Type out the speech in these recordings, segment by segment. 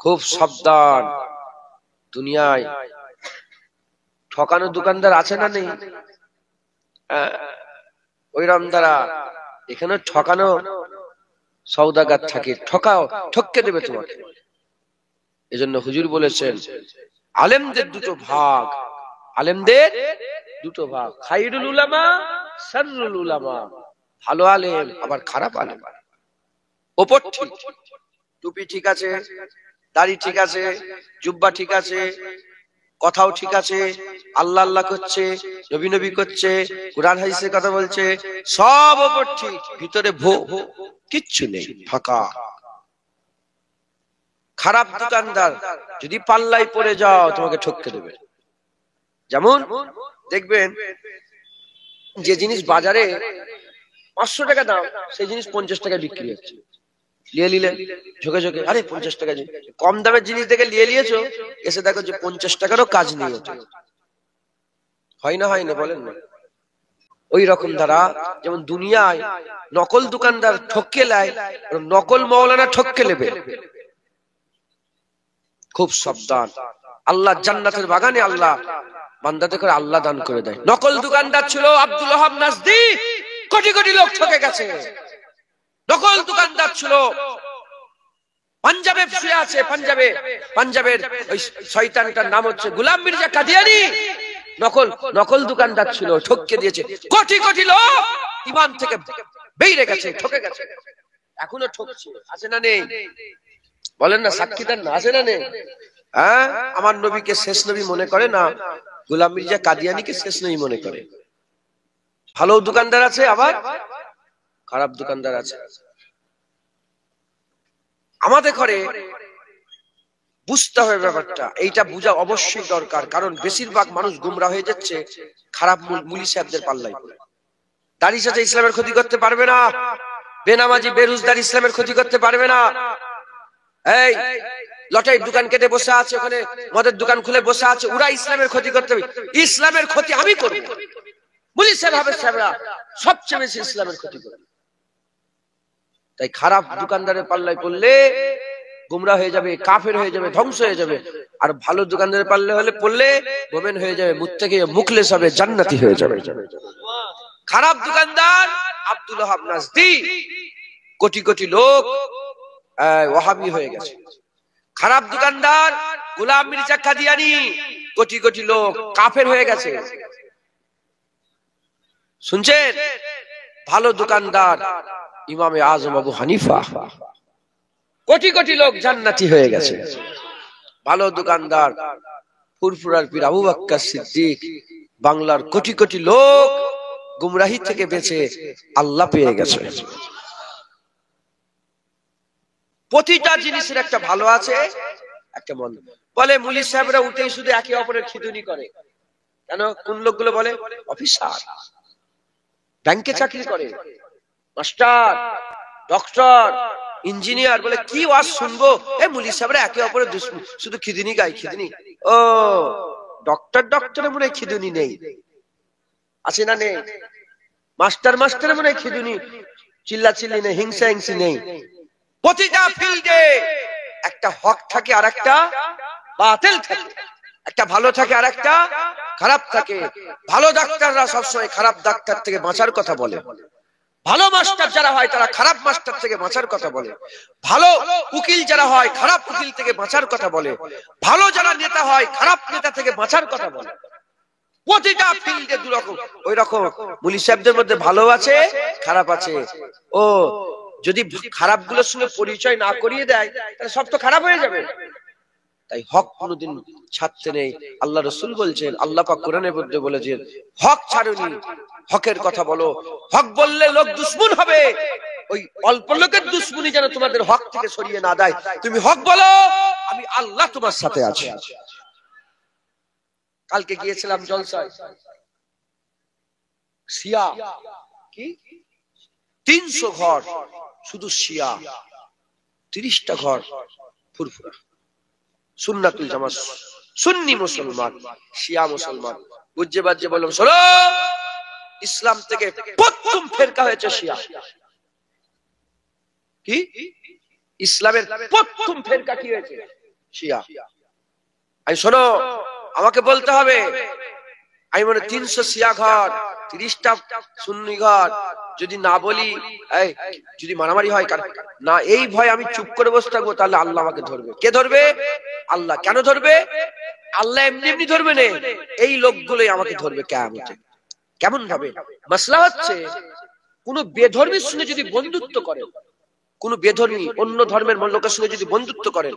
খুব সাবধান। দুনিয়ায় ঠকানো দোকানদার আছে না নেই? ওইরকম দ্বারা এখানে ঠকানো সওদাগার থাকে, ঠককে দেবে তোমাকে। এজন্য হুজুর বলেছেন আলেমদের দুটো ভাগ, আলেমদের দুটো ভাগ, খাইরুল উলামা, শাররুল উলামা। ভালো আলেম আবার খারাপ আলেম। ওপর ঠিক, টুপি ঠিক আছে, দাড়ি ঠিক আছে, জুব্বা ঠিক আছে, কথাও ঠিক আছে, আল্লাহ আল্লাহ করছে, নবী নবী করছে, কুরআন হাদিসের কথা বলছে, সব ওপর ঠিক, ভিতরে কিচ্ছু নেই, ফাঁকা। খারাপ দোকানদার যদি পাল্লায় পড়ে যাও তোমাকে ঠককে দেবে। যেমন দেখবেন যে জিনিস বাজারে 500 টাকা দাম, সেই জিনিস 50 টাকা বিক্রি হচ্ছে। লিয়ে নিলে ঝোঁকে ঝোঁকে, আরে 50 টাকা, কম দামের জিনিস দেখে লিয়ে নিয়েছো, এসে দেখো যে 50 টাকারও কাজ নেই। হয় না, হয় না বলেন না? ওই রকম দ্বারা যেমন দুনিয়ায় নকল দোকানদার ঠককে নেয়, নকল মাওলানা ঠককে নেবে। খুব সাবধান। আল্লাহ জান্নাতের বাগানে আল্লাহ বান্দাদের করে আল্লাহ দান করে দেয়। নকল দোকানদার ছিল আব্দুল ওহাব নাজদি, কোটি কোটি লোক ঠকে গেছে। নকল দোকানদার ছিল পাঞ্জাবে শুয়ে আছে, পাঞ্জাবের ওই শয়তানটার নাম হচ্ছে গোলাম মির্জা কাদিয়ানি। নকল দোকানদার ছিল, ঠককে দিয়েছে। কোটি কোটি লোক ঈমান থেকে বেরিয়ে গেছে, ঠকে গেছে। এখনো ঠকছে, আছে না নেই? বলেন না, সাক্ষী দেন না, আছে না নেই? হ্যাঁ, আমার নবীকে শেষ নবী মনে করে না, গোলাম মির্জা কাদিয়ানিকে শেষ নবী মনে করে। ভালো দোকানদার আছে, আবার খারাপ দোকানদার আছে। আমাদের ঘরে বুঝতে হবে ব্যাপারটা, এইটা বোঝা অবশ্যই দরকার। কারণ বেশিরভাগ মানুষ গুমরা হয়ে যাচ্ছে খারাপ মুলি সাহেবদের পাল্লায় পড়ে। দাড়ি সাথে ইসলামের ক্ষতি করতে পারবে না, বেনামাজি বেরোজগার ইসলামের ক্ষতি করতে পারবে না। এই লটারির দোকান কেটে বসে আছে, ওখানে মদের দোকান খুলে বসে আছে, ওরা ইসলামের ক্ষতি করতে হবে। ইসলামের ক্ষতি আমি করব। মুলি সাহেব হাফেজ সাহেবরা সবচেয়ে বেশি ইসলামের ক্ষতি করবে। তাই খারাপ দোকানদারের পাল্লায় পড়লে গুমরা হয়ে যাবে, কাফের হয়ে যাবে, ধ্বংস হয়ে যাবে। আর ভালো দোকানদারের পাল্লায় পড়লে মোমেন হয়ে যাবে, মুত্তাকি মুখলেস হবে, জান্নাতি হয়ে যাবে। খারাপ দোকানদার আব্দুল ওহাব নাজদি, কোটি কোটি লোক ওয়াহাবি হয়ে গেছে। খারাপ দোকানদার গোলাম মির্জা কাদিয়ানি, কোটি কোটি লোক কাফের হয়ে গেছে। শুনছেন? ভালো দোকানদার ইমামে আজম আবু হানিফা, কোটি কোটি লোক জান্নাতি হয়ে গেছে। ভালো দোকানদার ফুরফুরার পীর আবু বকর সিদ্দিক, বাংলার কোটি কোটি লোক গুমরাহি থেকে বেঁচে আল্লাহ পেয়ে গেছে। প্রতিটা জিনিসের একটা ভালো আছে, একটা মন্দ। বলে মুলি সাহেবরা উঠেই শুধু একে অপরের খিদুনি করে কেন? কোন লোকগুলো বলে অফিসার, ব্যাংকে চাকরি করে, মাস্টার, ডক্টর, ইঞ্জিনিয়ার, বলে কি ওয়াজ শুনবো? এ মুলি সাহেবরা একে অপরের শুধু খিদুনি গায়, খিদুনি। ও ডক্টরে মনে হয় খিদুনি নেই, আছে না নেই? মাস্টারে মনে হয় খিদুনি, চিল্লা চিল্লি নেই, হিংসা হিংসি নেই। প্রতিটা ফিল্ডে একটা হক থাকে আর একটা বাতিল থাকে, একটা ভালো থাকে আর একটা খারাপ থাকে। ভালো ডাক্তাররা সবসময় খারাপ ডাক্তার থেকে বাঁচার কথা বলে, ভালো মাস্টার যারা হয় তারা খারাপ মাস্টার থেকে বাঁচার কথা বলে, ভালো উকিল যারা হয় খারাপ উকিল থেকে বাঁচার কথা বলে, ভালো যারা নেতা হয় খারাপ নেতা থেকে বাঁচার কথা বলে। প্রতিটা ফিল্ডে দুরকম। ওই রকম মুলি সাহেবদের মধ্যে ভালো আছে, খারাপ আছে। ও যদি খারাপ গুলোর সঙ্গে পরিচয় না করিয়ে দেয় তাহলে সব তো খারাপ হয়ে যাবে। তাই হক কোনোদিন ছাড়তে নেই। আল্লাহ রাসূল বলছেন, আল্লাহ পাক কোরআনের মধ্যে বলেছেন, হক ছাড়ুনি, হকের কথা বলো। হক বললে লোক দুশমন হবে, ওই অল্প লোকের দুশমনি যেন তোমাদের হক থেকে সরিয়ে না দেয়। তুমি হক বলো, আমি আল্লাহ তোমার সাথে আছি। কালকে গিয়েছিলাম জলসায়, শিয়া কি 300 ঘর শুধু শিয়া, 30টা ঘর ফুরফুরা সুন্নাতুল জামাত, সুন্নি মুসলমান, শিয়া মুসলমান। বুঝে বাজে বললাম, শোনো, ইসলাম থেকে প্রথম ফেরকা হয়েছে শিয়া। কি ইসলামের প্রথম ফেরকা কি হয়েছে? শিয়া। আমি শোনো, আমাকে বলতে হবে, আমি মনে 300 শিয়া ঘর, 30টা সুন্নি ঘর যদি না বলি, এই যদি মারামারি হয় না, এই ভয় আমি চুপ করে বসে থাকবো, তাহলে আল্লাহ আমাকে ধরবে। কে ধরবে? আল্লাহ। কেন ধরবে? আল্লাহ এমনি এমনি ধরবে না, এই লোকগুলোই আমাকে ধরবে কিয়ামতে। কেমন ভাবে? মাসলা হচ্ছে, কোন বেধর্মীর সঙ্গে যদি বন্ধুত্ব করেন, কোন বেধর্মী অন্য ধর্মের লোকের সঙ্গে যদি বন্ধুত্ব করেন,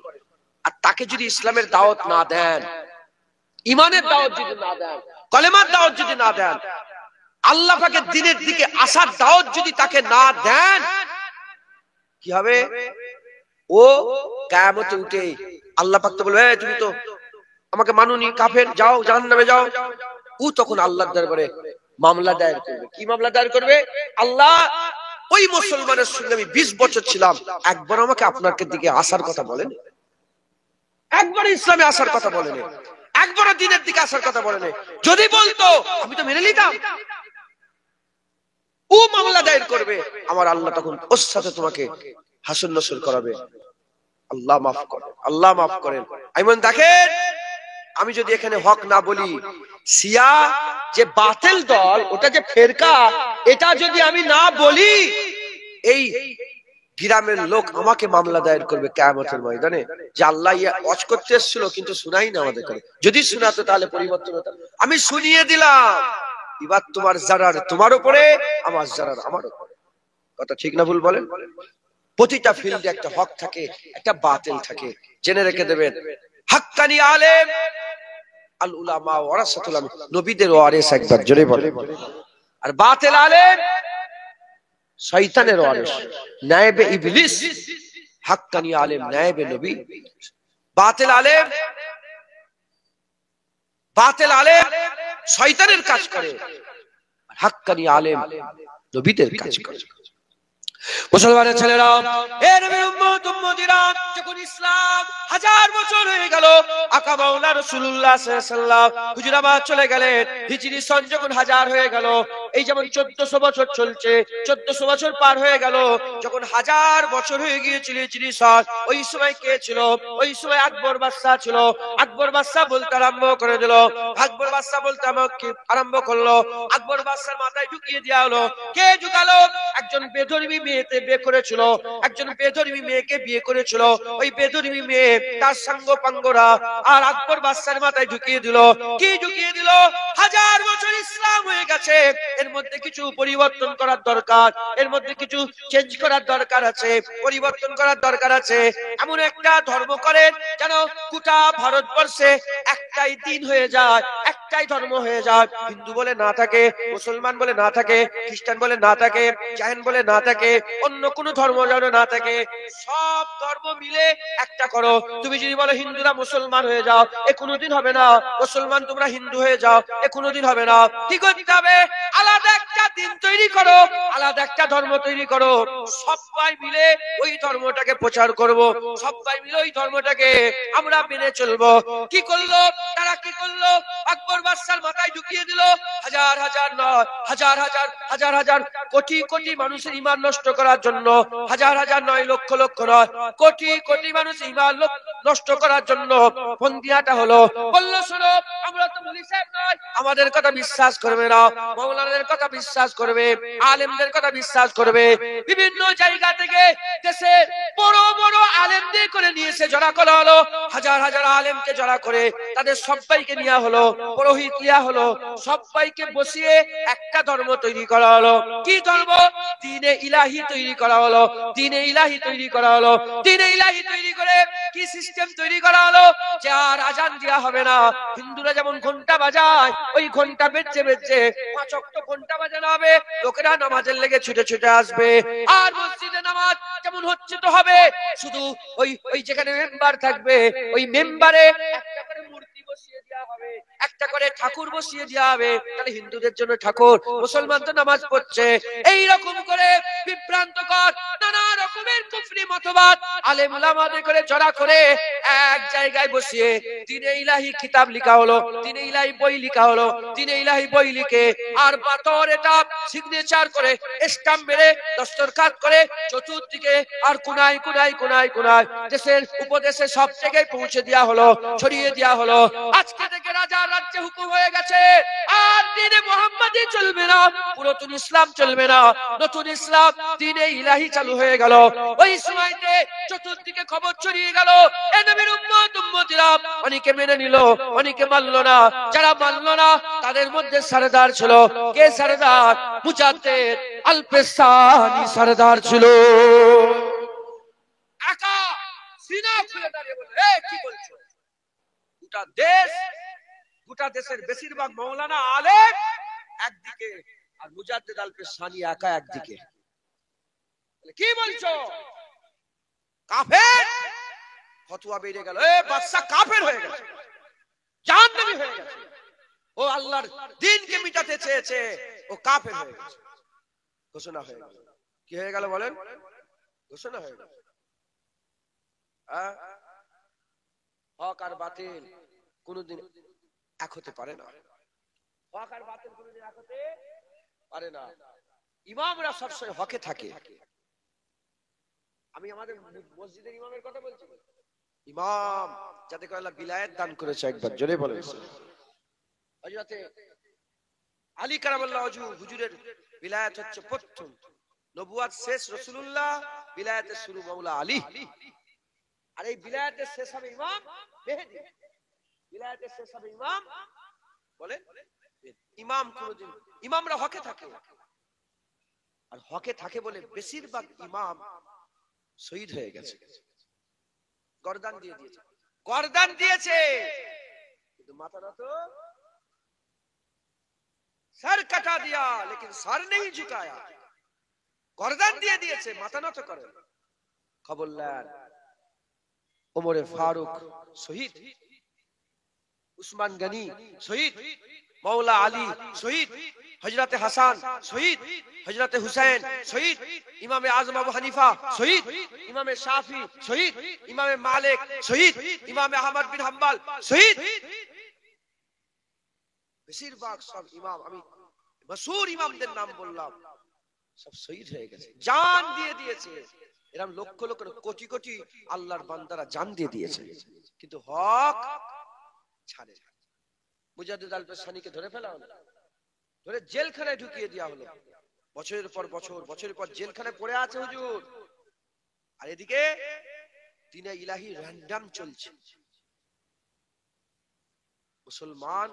আর তাকে যদি ইসলামের দাওয়াত না দেন, ইমানের দাওয়াত যদি না দেন, কলেমার দাওয়াত যদি না দেন, আল্লাহ পাকের দ্বীনের দিকে আসার দাওয়াত যদি তাকে না দেন, কি হবে? ও কিয়ামতে উঠে আল্লাহ পাক তো বলবে, তুমি তো আমাকে মানোনি, কাফের, যাও জাহান্নামে যাও। ও তখন আল্লাহর দরবারে মামলা দায়ের করবে। কি মামলা দায়ের করবে? আল্লাহ, ওই মুসলমানের সঙ্গে আমি 20 বছর ছিলাম, একবার আমাকে আপনার দিকে আসার কথা বলেন, একবার ইসলামে আসার কথা বলেন, একবার দ্বীনের দিকে আসার কথা বলেন। যদি বলতো, আমি তো মেনে নিতাম। ও মামলা দায়ের করবে, আমার আল্লাহ তখন ওর সাথে তোমাকে হাসর নসর করাবে। আল্লাহ মাফ করেন, আল্লাহ মাফ করেন। আইমান দেখেন, আমি যদি এখানে হক না বলি, শিয়া যে বাতিল দল, ওটা যে ফেরকা, এটা যদি আমি না বলি, এই গ্রামের লোক আমাকে মামলা দায়ের করবে কিয়ামতের ময়দানে, যে আল্লাহ ওয়াজ করতে এসেছিল কিন্তু শুনাই না আমাদের। যদি শোনাতো তাহলে পরিবর্তন হতো। আমি শুনিয়ে দিলাম, এবার তোমার জারার তোমার উপরে, আমার জারার আমার উপরে। কথা ঠিক না ভুল বলেন? প্রতিটা ফিল্ডে একটা হক থাকে, একটা বাতিল থাকে, জেনে রেখে দেবেন। হাক্কানি আলেম, আল উলামা ওয়ারাসাতুল আম্বিয়া, নবীদের ওয়ারিস, একবার জোরে বলেন। আর বাতিল আলেম শয়তানের ওয়ারিস, নায়েবে ইবলিস। হাক্কানি আলেম নায়েবে নবী। বাতিল আলেম শয়তানের কাজ করে, হাক্কানি আলেম নবীদের কাজ করে। মুসলমানের ছেলেরা, এ নবীর উম্মত উম্মতিরা, যখন ইসলাম 1000 বছর হয়ে গেল, আকা মাওলা রাসূলুল্লাহ সাল্লাল্লাহু আলাইহি ওয়াসাল্লাম হুজরাবাদ চলে গেলেন, হিজরি সন যখন 1000 হয়ে গেল, এই যেমন 1400 বছর চলছে, 1400 বছর পার হয়ে গেল, যখন 1000 বছর হয়ে গিয়েছিল হিজরি সন, ওই সময় কে ছিল? ওই সময় আকবর বাদশা ছিল। আকবর বাদশা বলতে আরম্ভ করে দিল, আকবর বাদশা বলতে আমাকে আরম্ভ করলো, আকবর বাদশার মাথায় ঢুকিয়ে দেওয়া হলো। কে ঢুকালো? একজন বেধর্মী মেয়েতে বিয়ে করেছিল, একজন বেধর্মী মেয়েকে বিয়ে করেছিল। ওই বেধর্মী মেয়ে, তার সঙ্গ পাঙ্গরা, আর আকবর বাদশার মাথায় ঢুকিয়ে দিল। কি ঢুকিয়ে দিল? 1000 বছর ইসলাম হয়ে গেছে, এর মধ্যে কিছু পরিবর্তন করার দরকার, এর মধ্যে কিছু চেঞ্জ করার দরকার আছে, পরিবর্তন করার দরকার আছে। এমন একটা ধর্ম করেন যেন গোটা ভারতবর্ষে একটাই দিন হয়ে যায়, একটাই ধর্ম হয়ে যায়। হিন্দু বলে না থাকে, মুসলমান বলে না থাকে, খ্রিস্টান বলে না থাকে, জৈন বলে না থাকে, অন্য কোন ধর্ম যেন না থাকে, সব ধর্ম মিলে একটা করো। তুমি যদি বলো হিন্দুরা মুসলমান হয়ে যাও, এ কোনোদিন হবে না। মুসলমান তোমরা হিন্দু হয়ে যাও, এ কোনোদিন হবে না। কি করতে হবে? আলাদা একটা দিন তৈরি করো, আলাদা একটা ধর্ম তৈরি করো, সবাই মিলে ওই ধর্মটাকে প্রচার করব, সবাই মিলে ওই ধর্মটাকে আমরা মেনে চলবো। কি করলো তারা? কি করলো? আকবর বাদশার মাথায় ঢুকিয়ে দিল, হাজার হাজার নয়, হাজার হাজার হাজার হাজার কোটি কোটি মানুষের ঈমান নষ্ট করার জন্য, হাজার হাজার নয়, লক্ষ লক্ষ নয়, কোটি কোটি মানুষ ঈমান নষ্ট করার জন্য ফন্দিয়াটা হলো। বললো, শোনো, আমরা তো মুফতি সাহেব নয়, আমাদের কথা বিশ্বাস করবে না, মাওলানাদের কথা বিশ্বাস করবে, আলেমদের কথা বিশ্বাস করবে। বিভিন্ন জায়গা থেকে দেশে বড় বড় আলেমদের করে নিয়ে এসে জড়া করা হলো, হাজার হাজার আলেমকে জড়া করে তাদের সবাইকে নেওয়া হলো, পুরোহিত নেওয়া হলো, সবাইকে বসিয়ে একটা ধর্ম তৈরি করা হলো। কি ধর্ম? দ্বীনে ইলাহি তৈরি করা হলো, দ্বীনে ইলাহি তৈরি করা হলো। দ্বীনে ইলাহি তৈরি করে কি সিস্টেম তৈরি করা হলো? যে আর আজান দেওয়া হবে না। হিন্দুরা যেমন ঘন্টা বাজায়, ওই ঘন্টা বেজে বেজে 5 ওয়াক্ত ঘন্টা বাজানো হবে, লোকেরা নামাজের লেগে ছুটে ছুটে আসবে। আর মসজিদে নামাজ যেমন হচ্ছে তো হবে, শুধু ওই যেখানে মেম্বার থাকবে, ওই মেম্বারে একটা করে মূর্তি বসিয়ে দেওয়া হবে। একটা করে ঠাকুর বসিয়ে দেওয়া হবে, তাহলে হিন্দুদের জন্য ঠাকুর, মুসলমান তো নামাজ পড়ছে। এইরকম করে বিভ্রান্তকর নানা রকমের কুফরি মতবাদ আলেম উলামাদের করে জড়া করে এক জায়গায় বসিয়ে দ্বীনে ইলাহি কিতাব লেখা হলো, দ্বীনে ইলাহি বই লেখা হলো। দ্বীনে ইলাহি বই লিখে আর পাথর এটা সিগনেচার করে স্ট্যাম্প মেরে দস্তরখাত করে চতুর্দিকে আর কোনায় কোনায় কোনায় কোনায় দেশের উপদেশে সব জায়গায় পৌঁছে দেওয়া হলো, ছড়িয়ে দেওয়া হলো। আজকে থেকে রাজার রাজ্যে হুকুম হয়ে গেছে, আর দ্বীনে মুহাম্মাদি চলবে না, পুরাতন ইসলাম চলবে না, নতুন ইসলাম দ্বীনে ইলাহি চালু হয়ে গেল। ওই সময়তে চতুর্দিকে খবর ছড়িয়ে গেল, এ নবীর উম্মত উম্মতিরা অনেকে মেনে নিল, অনেকে মানলো না। যারা মানলো না তাদের মধ্যে সরদার ছিল। কে সরদার? মুজাদ্দিদ আল-পেশানি সরদার ছিল। একা সিনা খুলে দাঁড়িয়ে বলে, এ কি বলছো? গোটা দেশ, গোটা দেশের বেশিরভাগ মাওলানা আলেম একদিকে, আর মুজাদ্দিদ আল-পেশানি একা একদিকে। কি বলছো? কাফের। ফতোয়া বেরিয়ে গেল, এ বাদশা কাফের হয়ে গেছে, জাহান্নামী হয়ে গেছে, ও আল্লাহর দ্বীনকে মিটাতে চেয়েছে, ও কাফের হয়ে গেছে। ঘোষণা হয়ে গেল। কি হয়ে গেল বলেন? ঘোষণা হয়ে গেল। হক আর বাতিল কোনদিন এক হতে পারে না। হক আর বাতিল কোনদিন এক হতে পারে না। ইমামরা সবসময় হকে থাকে। আমি আমাদের মসজিদের ইমামের কথা বলছি। ইমাম যাদেরকে আল্লাহ বিলায়াত দান করেছে, একবার জোরে বলেন। হযরতে আলী কারামাল্লাহ ওয়াজহু হুজুরের বিলায়াত হচ্ছে প্রথম, নবুয়াত শেষ রাসূলুল্লাহ, বিলায়াতের শুরু মাওলা আলী। আর এই বিলায়াতের শেষ হবে ইমাম মেহেদী। বিলায়াতের শেষ হবে ইমাম, বলেন ইমাম। কোনদিন ইমামরা হকে থাকে, আর হকে থাকে বলে বেশিরভাগ ইমাম শহীদ হয়ে গেছে, গর্দান দিয়ে দিয়েছে। গর্দান দিয়েছে কিন্তু মাথা নত, सर कटा दिया लेकिन सर नहीं झुकाया। गर्दन দিয়ে দিয়েছে, মাথা নত করে। খবরদার, ওমরে ফারুক শহীদ, উসমান গনি শহীদ, মাওলা আলী শহীদ, হযরতে হাসান শহীদ, হযরতে হুসাইন শহীদ, ইমামে আজম আবু হানিফা শহীদ, ইমামে শাফি শহীদ, ইমামে মালিক শহীদ, ইমামে আহমদ বিন হাম্বল শহীদ। বেশিরভাগ সব ইমাম, আমি মশহুর ইমামদের নাম বললাম, সব শহীদ হয়ে গেছে, জান দিয়ে দিয়েছে। এরকম লক্ষ লক্ষ কোটি কোটি আল্লাহর বান্দারা জান দিয়ে দিয়েছে, কিন্তু হক ছাড়ে। মুজাদ্দিদ আল-পেশানিকে ধরে ফেলা হলো, ধরে জেলখানায় ঢুকিয়ে দেওয়া হলো। বছরের পর বছর, বছরের পর জেলখানায় পড়ে আছে হুজুর। আর এদিকে দ্বীনে ইলাহি র্যান্ডম চলছে। মুসলমান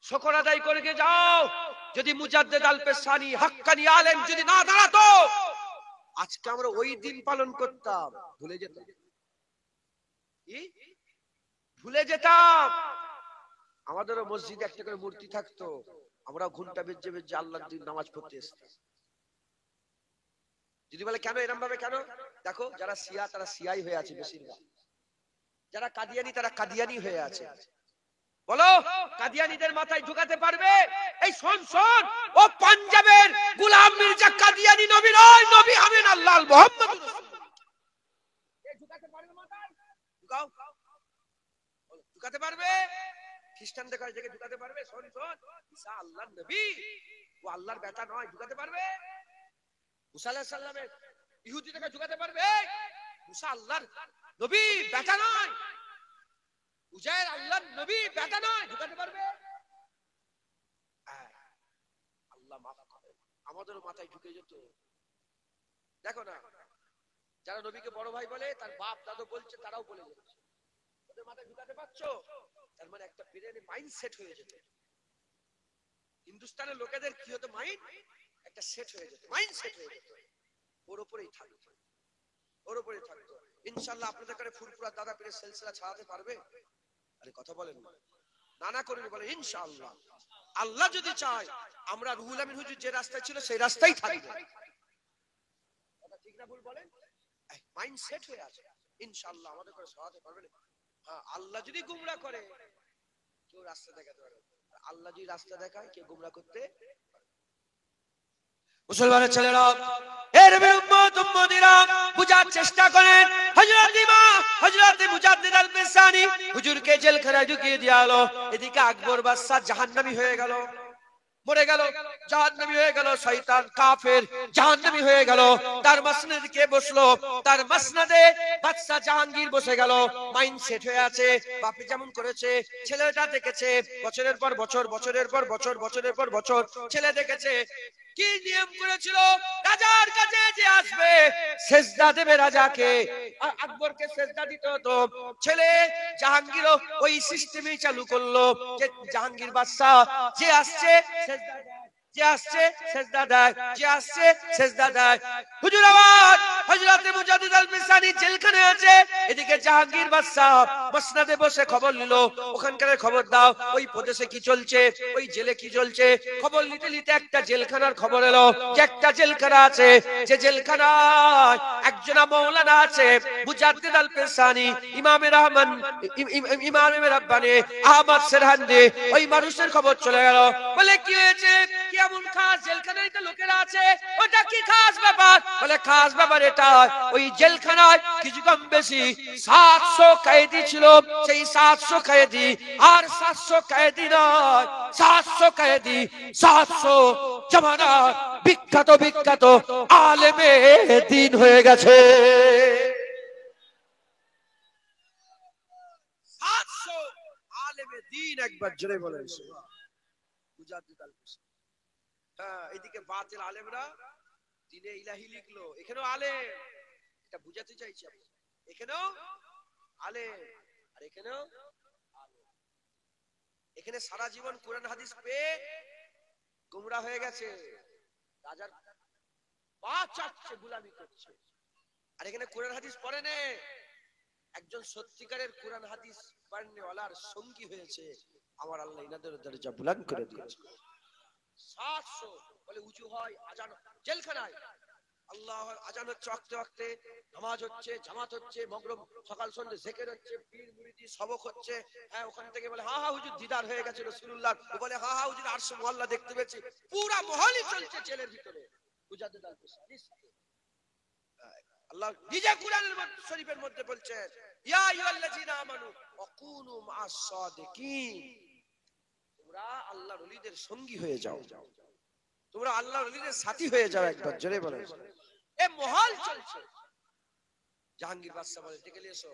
শুকর আদায় করে যাও, যদি মুজাদ্দিদ আল-পেশানি হাক্কানি আলেম যদি না দাঁড়াতো, আজকে আমরা ওই দিন পালন করতাম, ভুলে যেতাম। কি ভুলে যেতাম? আমাদেরও মসজিদে একটা করে মূর্তি থাকতো, আমরা ঘন্টা বেজে বেজে আল্লাহর দিন নামাজ পড়তে আসতাম। যদি বলে কেন এরকম ভাবে, কেন? দেখো, যারা শিয়া তারা শিয়াই হয়ে আছে বেশিরভাগ, যারা কাদিয়ানি তারা কাদিয়ানি হয়ে আছে। বলো, কাদিয়ানীদের মাথায় ঢুকাতে পারবে? এই শোন শোন, ও পাঞ্জাবের গোলাম মির্জা কাদিয়ানি নবী নয়, নবী হবেন আল্লাহ মুহাম্মদ রাসূলুল্লাহ। এই ঢুকাতে পারবে মাথায়? ঢুকাও, ঢুকাতে পারবে? খ্রিস্টানদের কাছে থেকে ঢুকাতে পারবে? শোন শোন, ঈসা আল্লাহর নবী, ও আল্লাহর বেটা নয়, ঢুকাতে পারবে? মুসা আলাইহিস সালামের ইহুদিদের কাছে ঢুকাতে পারবে? মুসা আল্লাহর নবী, বেটা নয়। উজাইর আল্লাহর নবী, বেটা নয়, ঢুকাতে পারবে? আল্লাহ মাফ করে, আমাদেরও মাথায় ঢুকে যেত। দেখো না, যারা নবীকে বড় ভাই বলে, তার বাপ দাদু বলছে, তারাও বলে যাচ্ছে, ওদের মাথায় ঢুকাতে পারছো? তার মানে একটা বিরিয়ানি মাইন্ড সেট হয়ে যেত। হিন্দুস্তানের লোকেদের কি হতো? মাইন্ড একটা সেট হয়ে যেত, মাইন্ড সেট হয়ে যেত, ওর উপরেই থাকতো, ওর উপরেই থাকতো। ইনশাআল্লাহ আপনাদের কাছে ফুরফুরা দাদা পীরের সিলসিলা ছাড়াতে পারবে? আরে কথা বলেন না, নানা করেন, বলে ইনশাআল্লাহ। আল্লাহ যদি চায়, আমরা রুহুল আমিন হুজুর যে রাস্তায় ছিল সেই রাস্তায় থাকবো। কথা ঠিক না ভুল বলেন? মাইন্ড সেট হয়ে আছে, ইনশাআল্লাহ আমাদের করে সহায়তা করবেন। হ্যাঁ, আল্লাহ যদি গুমরাহ করে, কেউ রাস্তা দেখাতে পারে না। আল্লাহ যদি রাস্তা দেখায় কেউ গোমরাহ করতে। মুসলমানের ছেলেরা, এর উম্মত উম্মতিরা বুঝার চেষ্টা করেন। হযরত ইমাম হযরত মুজাদ্দিদ আল পেসানি হুজুরকে জেলখানায় ঢুকিয়ে দেয়া হলো। এদিকে আকবর বাদশা জাহান্নামী হয়ে গেল, মরে গেল, জাহান্নামী হয়ে গেল, শয়তান কাফের জাহান্নামী হয়ে গেল। তার মাসনাদে কে বসলো? তার মাসনাদে বাদশা জাহাঙ্গীর বসে গেল। মাইন্ড সেট হয়ে আছে, বাপে যেমন করেছে ছেলেটা দেখেছে, বছরের পর বছর, বছরের পর বছর, বছরের পর বছর ছেলে দেখেছে কি নিয়ম করেছিল, রাজার কাছে যে আসবে সেজদা দেবে রাজাকে, আর আকবরকে সেজদা দিতে হতো। ছেলে জাহাঙ্গীর ওই সিস্টেমই চালু করলো যে জাহাঙ্গীর বাদশা যে আসছে সেজদা দেয়, যে আসছে সেজদা দেয়, যে আসছে সেজদা দেয়। হুজুর আওয়াজ, হযরত মুজাদ্দিদ আল পেসানি জেলখানায় আছে, এদিকে জাহাঙ্গীর বাদশা মসনদে বসে খবর নিল, ওখানকার খবর দাও, ওই প্রদেশে কি চলছে, ওই জেলে কি চলছে। খবর নিতে নিতে একটা জেলখানার খবর এলো যে একটা জেলখানা আছে, যে জেলখানায় একজন মাওলানা আছে মুজাদ্দিদ আল পেসানি, ইমামে রহমান, ইমামে রাব্বানি আহমদ সেরহান্দি। ওই মানুষের খবর চলে গেল, বলে কি হয়েছে, কি এমন খাস জেলখানায় তো লোকেরা আছে, ওটা কি খাস ব্যাপার? বলে খাস ব্যাপার এটা, ওই জেলখানায় কিছু কম বেশি 700 কয়েদি ছিল। সেই 700 কয়েদি আর 700 কয়েদি নয়, 700 কয়েদি 700 জামানার বিখ্যাত বিখ্যাত আলেমে দ্বীন হয়ে গেছে। 700 আলেমে দ্বীন, একবার জোরে বলেন মুজাদ্দিদ আল পেসানি। হ্যাঁ, এদিকে বাতিল আলেমরা দ্বীনে ইলাহি লিখলো, এখানেও আলেম, এটা বুঝাতে চাইছি আমি, এখানেও আলেম আর এখানেও আলেম। এখানে সারা জীবন কোরআন হাদিস পেয়ে গোমরা হয়ে গেছে, রাজার পা চাটছে, গোলামি করছে। আর এখানে কোরআন হাদিস পড়ে নে, একজন সত্যিকারের কোরআন হাদিস পড়নেওয়ালার সঙ্গী হয়েছে, আমার আল্লাহ ইনাদের দরজা বুলন্দ করে দিয়েছে। 700 বলে উঁচু হয়, আজান জেলখানায়, আল্লাহ আজান হচ্ছে, ওয়াক্তে ওয়াক্তে নামাজ হচ্ছে, জামাত হচ্ছে, মাগরিব সকাল সন্ধ্যে জিকির হচ্ছে, পীর মুরিদি সবক হচ্ছে। হ্যাঁ, ওখান থেকে বলে হা হা হুজুর দিদার হয়ে গেছে রাসূলুল্লাহ, বলে হা হা হুজুর আরশ মোহাল্লা দেখতে পেয়েছি। পুরা মহলই চলছে জেলের ভিতরে। মুজাদ্দিদ আল পেসানি আল্লাহ নিজে কোরআনের শরীফের মধ্যে বলছেন, ইয়া আইয়ুহাল্লাযীনা আমানু ওয়াকুনু মা'আস সাদিকিন, তোমরা আল্লাহর ওলিদের সঙ্গী হয়ে যাও, তোমরা আল্লাহর ওলিদের সাথী হয়ে যাও। একবার জোরে বলেন। এ মহল চলছে। জাহাঙ্গীর বাদশা বলে ডেকে নিয়ে এসো,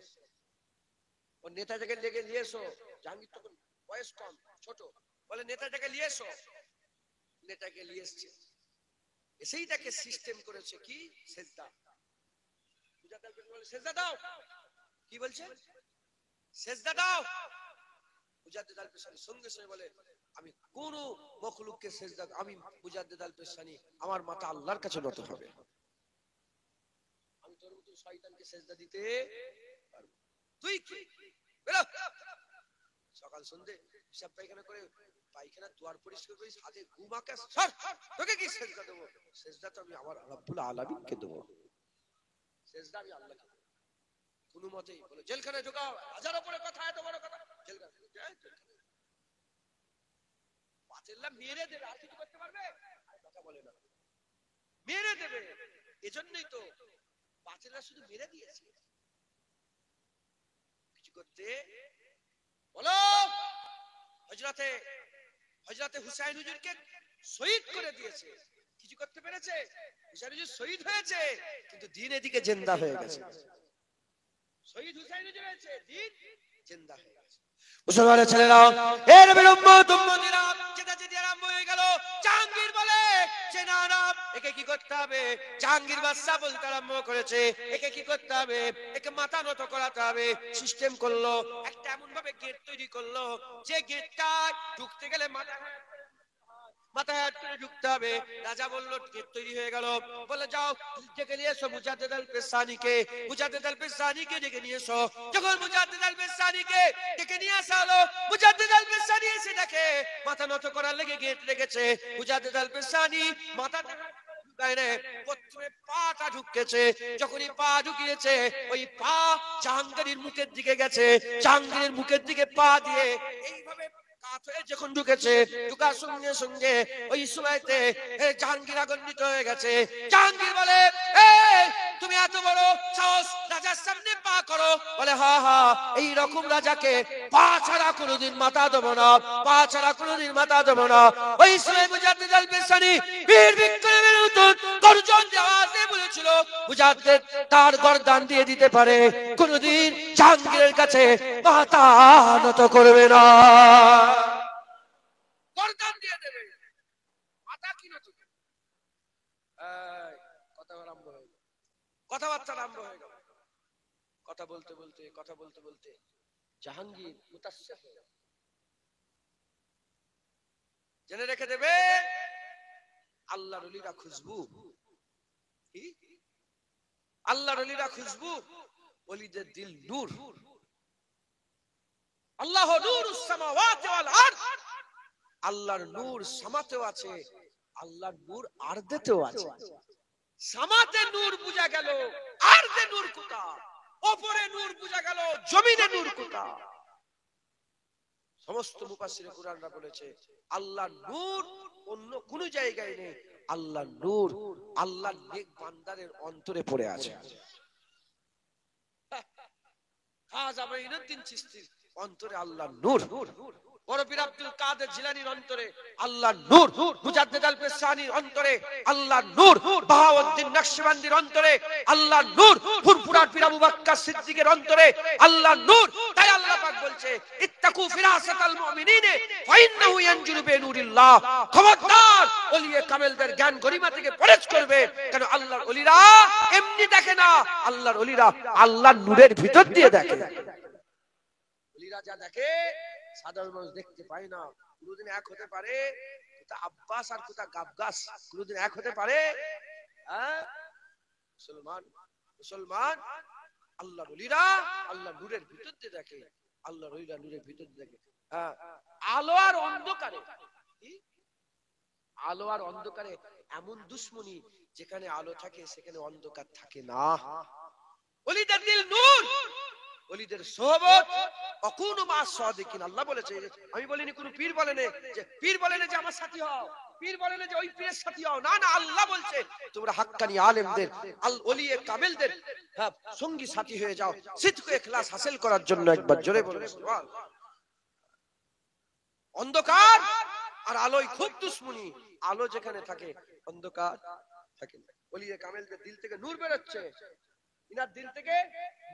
ও নেতাটাকে ডেকে নিয়ে এসো। জাহাঙ্গীর তখন বয়স কম, ছোট, বলে নেতাটাকে নিয়ে এসো। নেতাকে নিয়ে এসছে, এসেই তাকে সিস্টেম করেছে কি সেজদা। মুজাদ্দিদ আল পেসানি বলে সেজদা দাও। কি বলছে? সেজদা দাও। মুজাদ্দিদ আল পেসানি সঙ্গে সঙ্গে বলে আমি কোন মখলুককে সেজদা, আমি মুজাদ্দিদ আল পেসানি আমার মাথা আল্লাহর কাছে নত হবে, আমি তোর মতো শয়তানকে সেজদা দিতে পারবো? তুই কি বেরো। সকাল সন্ধ্যে হিসাব পায়খানা করে, পায়খানা দুয়ার পরিষ্কার করিস, হাতে ঘুমাকে সর, তোকে কি সেজদা দেবো? সেজদা তো আমি আমার রব্বুল আলামিনকে দেবো, সেজদা আমি আল্লাহকে দেবো। কোনো মতেই বলে জেলখানায় ঢোকাও, হাজার উপরে কথা, এত বড় কথা, জেলখানায় বাতিল্লাহ মেরে দেবে, আর কিছু করতে পারবে? আর কথা বলে না, মেরে দেবে। এজন্যই তো বাতিল্লাহ শুধু মেরে দিয়েছে, কিছু করতে বলো। হযরতে হুসাইন হুজুরকে শহীদ করে দিয়েছে, কিছু করতে পেরেছে? হুসাইন হুজুর শহীদ হয়েছে, কিন্তু দ্বীন এদিকে জিন্দা হয়ে গেছে। শহীদ হুসাইন হুজুর হয়েছে, দ্বীন জিন্দা হয়ে গেছে। মুসলমানের ছেলেরা, এর উম্মত উম্মতিরা জেদাজেদি আরম্ভ হয়ে গেল। জাহাঙ্গীর বলে যে না না, একে কি করতে হবে? জাহাঙ্গীর বাদশা বলতে আরম্ভ করেছে, একে কি করতে হবে? একে মাথা নত করাতে হবে। সিস্টেম করলো, একটা এমন ভাবে গেট তৈরি করলো যে গেটটা ঢুকতে গেলে মাথায় হাত করে ঢুকতে হবে। রাজা বলল গেট তৈরি হয়ে গেল, বলে যাও ডেকে নিয়ে এসো মুজাদ্দিদ আল পেসানিকে। মুজাদ্দিদ আল পেসানিকে ডেকে নিয়ে এসো। যখন মুজাদ্দিদ আল পেসানিকে ডেকে নিয়ে আসা হলো, মুজাদ্দিদ আল পেসানি এসে দেখে মাথা নত করার লেগে গেট লেগেছে। মুজাদ্দিদ আল পেসানি মাথা প্রথমে পাটা ঢুকেছে, যখনই পা ঢুকিয়েছে ওই পা জাহাঙ্গীরের মুখের দিকে গেছে। জাহাঙ্গীরের মুখের দিকে পা দিয়ে এইভাবে রাত হয়ে যখন ঢুকেছে, ঢুকার সঙ্গে সঙ্গে ওই সময়তে জাহাঙ্গীর আগুন্নিত হয়ে গেছে। জাহাঙ্গীর বলে, তুমি এত বড় সাহস, রাজার সামনে পা করো? বলে, হা হা, এই রকম রাজাকে পা ছাড়া কোনোদিন মাথা দেবো না, পা ছাড়া কোনোদিন মাথা দেবো না। ওই সময় মুজাদ্দিদ আল পেশানি বীর বিক্রমের মতন গর্জন আওয়াজে বলেছিল, মুজাদ্দিদ তার গর্দান দিয়ে দিতে পারে, কোনোদিন জাহাঙ্গীরের কাছে মাথা নত করবে না। গর্দান দিয়ে দেবে, মাথা কি নত করবে? কথাবার্তা আরম্ভ হয়ে গেল। কথা বলতে বলতে জাহাঙ্গীর মুতাসসিফ হয়ে গেল। জেনে রেখে দেবে, আল্লাহর ওলিরা খুশবু, আল্লাহর ওলিরা খুশবু, ওলিদের দিল নূর। আল্লাহ নূরুস সামাওয়াতি ওয়াল আরদ, আল্লাহর নূর সামাতেও আছে, আল্লাহর নূর আরদেতেও আছে। সামাতে নূর বুঝা গেল, আরদে নূর কোথায়? উপরে নূর বুঝা গেল, জমিনে নূর কোথায়? সমস্ত মুফাসসিরে কুরআনরা বলেছে, আল্লাহর নূর অন্য কোন জায়গায় নেই, আল্লাহর নূর আল্লাহর নেক বান্দাদের অন্তরে পড়ে আছে। খাজা মাইনুদ্দিন চিশতির অন্তরে আল্লাহর নূর, বড় পীর আব্দুল কাদের জিলানীর অন্তরে আল্লাহর নূর, মুজাদ্দিদ আল পেশানির অন্তরে আল্লাহর নূর, বাহাউদ্দিন নকশবন্দির অন্তরে আল্লাহর নূর, ফুরফুরার পীর আবু বকর সিদ্দিকের অন্তরে আল্লাহর নূর। তাই আল্লাহ পাক বলছে, ইত্তাকু ফিরাসাতাল মুমিনিন ফাইন্নাহু ইয়ানজুরু বিনুরিল্লাহ, খবরদার ওলিয়ে কামেলদের জ্ঞান গরিমা থেকে পরহেজ করবে। কেন? আল্লাহর ওলিরা এমনি দেখে না, আল্লাহর ওলিরা আল্লাহর নূরের ভিতর দিয়ে দেখে। ওলিরা যা দেখে সাধারণ মানুষ দেখতে পায় না। কোনদিন এক হতে পারে? কোথা আব্বাস আর কোথা গাবগাস কোনদিন এক হতে পারে? মুসলমান আল্লাহর ওলিরা আল্লাহর নূরের ভিতর দিয়ে দেখে, আল্লাহর ওলিরা নূরের ভিতর দিয়ে দেখে। আলো আর অন্ধকারে, আলো আর অন্ধকারে এমন দুশ্মনী, যেখানে আলো থাকে সেখানে অন্ধকার থাকে না। ওলিদের দিল নূর, ওলিদের সোহবত অকুনু মা সাদিকিন। আল্লাহ বলেছে, আমি বলিনি, কোন পীর বলেন যে, পীর বলেন যে আমার সাথী হও, পীর বলেন যে ওই পীরের সাথী হও, না না, আল্লাহ বলছে তোমরা হাক্কানি আলেমদের, আল ওলিয়ে কামেলদের সঙ্গী সাথী হয়ে যাও, সিদক ইখলাস হাসিল করার জন্য। একবার জোরে বলুন সুবহানাল্লাহ। অন্ধকার আর আলোয় খুব দুশ্মনী, আলো যেখানে থাকে অন্ধকার থাকে না। ওলিয়ে কামেলদের দিল থেকে নূর বের হচ্ছে, ইনার দিল থেকে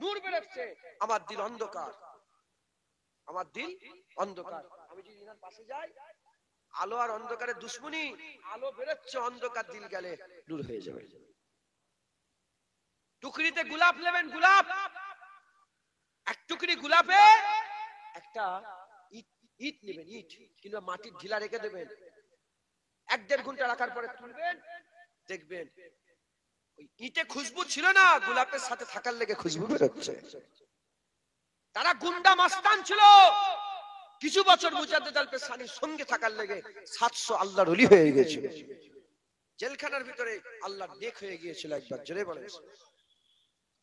নূর বেরোচ্ছে। আমার দিল অন্ধকার, আমার দিল অন্ধকার। আমি যদি ইনার পাশে যাই, আলো আর অন্ধকারের দুশ্মনী, আলো বেরোচ্ছে, অন্ধকার দিল গেলে নূর হয়ে যাবে। টুকরিতে গোলাপ নেবেন, গোলাপ, এক টুকরি গোলাপে একটা ইট নেবেন, ইট কিংবা মাটির ঢিলা রেখে দেবেন, 1-1.5 ঘন্টা রাখার পরে তুলবেন, দেখবেন ইটে খুশবু ছিল না, গোলাপের সাথে থাকার লেগে খুশবু বেরোচ্ছে। তারা গুন্ডা মাস্তান ছিল, কিছু বছর মুজাদ্দিদ আল পেশানির সঙ্গে থাকার লেগে 700 আল্লাহর ওলি হয়ে গিয়েছিল। জেলখানার ভিতরে আল্লাহর নেক হয়ে গিয়েছিল। একবার জোরে বলেন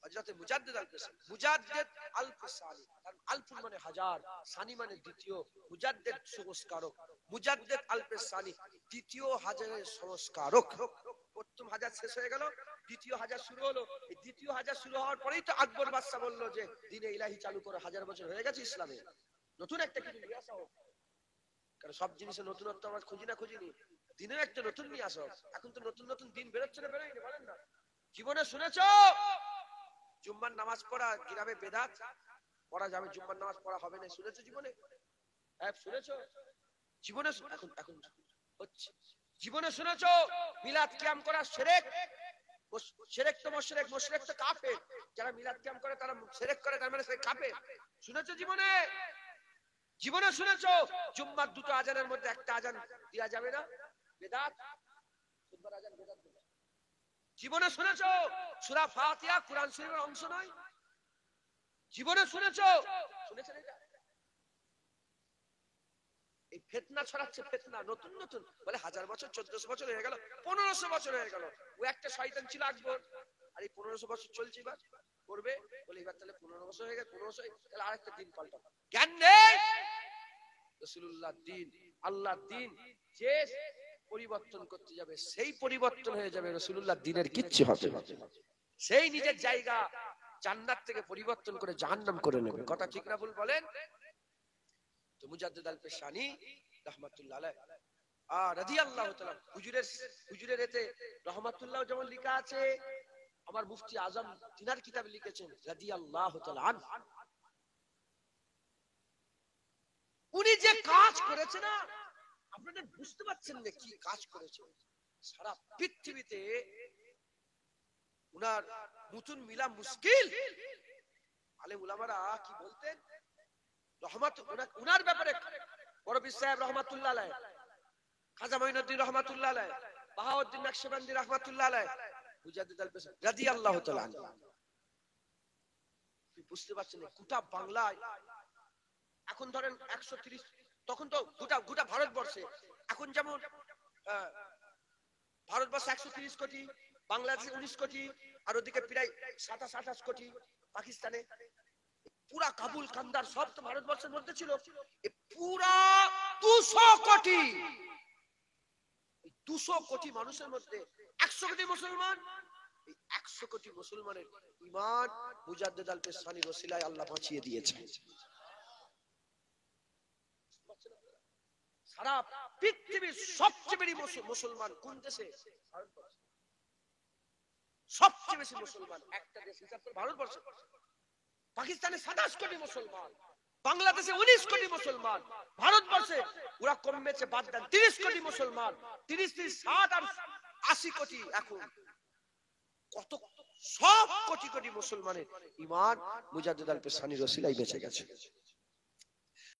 হযরত মুজাদ্দিদ আল পেশানি, মুজাদ্দিদ আল পেশানি, আলফুল মানে হাজার, সানি মানে দ্বিতীয়, মুজাদ্দিদ সংস্কারক, মুজাদ্দিদ আল পেশানি দ্বিতীয় হাজারের সংস্কারক। প্রথম হাজার শেষ হয়ে গেল, দ্বিতীয় হাজার শুরু হলো। এই দ্বিতীয় হাজার শুরু হওয়ার পরেই তো আকবর বাদশা বলল যে দ্বীনে ইলাহি চালু করে 1000 বছর হয়ে গেছে ইসলামে, নতুন একটা কিছু নিয়ে আসো। কারণ সব জিনিসে নতুনত্ব আমরা খুঁজিনি, দিনের একটা নতুন নিয়ে আসো। এখন তো নতুন নতুন দিন বেরোচ্ছে না, বেরোয়নি বলেন না? জীবনে শুনেছো জুম্মার নামাজ পড়া গ্রামে বেদাত পড়া যাবে, জুম্মার নামাজ পড়া হবে না, শুনেছো জীবনে? হ্যাঁ শুনেছো জীবনে, এখন হচ্ছে। জীবনে শুনেছো মিলাদ কিয়াম করা শিরক? শিরক তো মুশরিক, মুশরিক তো কাফের। যারা মিলাদ কিয়াম করে তারা শিরক করে, তার মানে সে কাফের। শুনেছো জীবনে? জীবনে শুনেছো জুম্মার দুটো আজানের মধ্যে একটা আজান দেয়া যাবে না? বেদাত। জুম্মার আজান বেদাত। জীবনে শুনেছো সূরা ফাতিহা কুরআন শরীফের অংশ নয়? জীবনে শুনেছো? শুনেছেন এটা? এই ফিতনা ছড়াচ্ছে, ফিতনা নতুন নতুন, বলে 1000 বছর 1400 বছর হয়ে গেল, 1500 বছর হয়ে গেল। ও একটা শয়তান ছিল আকবর, আর এই 1500 বছর চলছে, এবার করবে বলে, এবার তাহলে 15 বছর হয়ে গেল, 1500 তাহলে আরেকটা দিন পাল্টা। জ্ঞান নেই, রাসূলুল্লাহ দিন, আল্লাহর দিন যে পরিবর্তন করতে যাবে সেই পরিবর্তন হয়ে যাবে, রাসূলুল্লাহ দিনের কিচ্ছু হবে না। সেই নিজের জায়গা জান্নাত থেকে পরিবর্তন করে জাহান্নাম করে নেবে। কথা ঠিক না ভুল বলেন? তো মুজাদ্দিদ আল পেশানি রাহমাতুল্লাহ আলাইহি রাদিয়াল্লাহু তাআলা হুজুরের এতে রাহমাতুল্লাহ যেমন লেখা আছে, আমার মুফতি আজম তিনার কিতাবে লিখেছেন রাদিয়াল্লাহু তাআলা আনহু। উনি যে কাজ করেছে না, আপনারা বুঝতে পারছেন না কি কাজ করেছে। সারা পৃথিবীতে উনার নতুন মিলা মুশকিল। আলেম উলামারা কি বলতেন উনার ব্যাপারে, বড় পীর সাহেব রহমাতুল্লাহ আলাইহি, খাজা মঈনুদ্দিন রহমাতুল্লাহ আলাইহি, বাহাউদ্দিন নকশবন্দি রহমাতুল্লাহ আলাইহি, মুজাদ্দিদ আল পেশানি রাদিয়াল্লাহু তাআলা আনহু। বুঝতে পারছেন না গোটা বাংলায় এখন ধরেন 130, তখন তো গোটা ভারতবর্ষে এখন যেমন ভারতবর্ষে 130 কোটি, বাংলাদেশে 19 কোটি, আর ওদিকে প্রায় 27-28 কোটি পাকিস্তানে, পুরা কাবুল কান্দার সব তো ভারতবর্ষের মধ্যে ছিল। পুরা 200 কোটি, 200 কোটি মানুষের মধ্যে 100 কোটি মুসলমান। এই 100 কোটি মুসলমানের ঈমান মুজাদ্দিদ আল পেশানির ওসিলায় আল্লাহ বাঁচিয়ে দিয়েছে। সারা পৃথিবীর সবচেয়ে বেশি মুসলমান কোন দেশে? ভারতবর্ষে। সবচেয়ে বেশি মুসলমান একটা দেশ হিসাব করে ভারতবর্ষ। পাকিস্তানে 27 কোটি মুসলমান, বাংলাদেশে 19 কোটি মুসলমান, ভারতবর্ষে ওরা কমেছে বাদ দেন 30 কোটি মুসলমান, 30, 60 আর 80 কোটি। এখন কত সব কোটি কোটি মুসলমানের ঈমান মুজাদ্দিদ আল পেশানির ওসিলায় বেঁচে গেছে।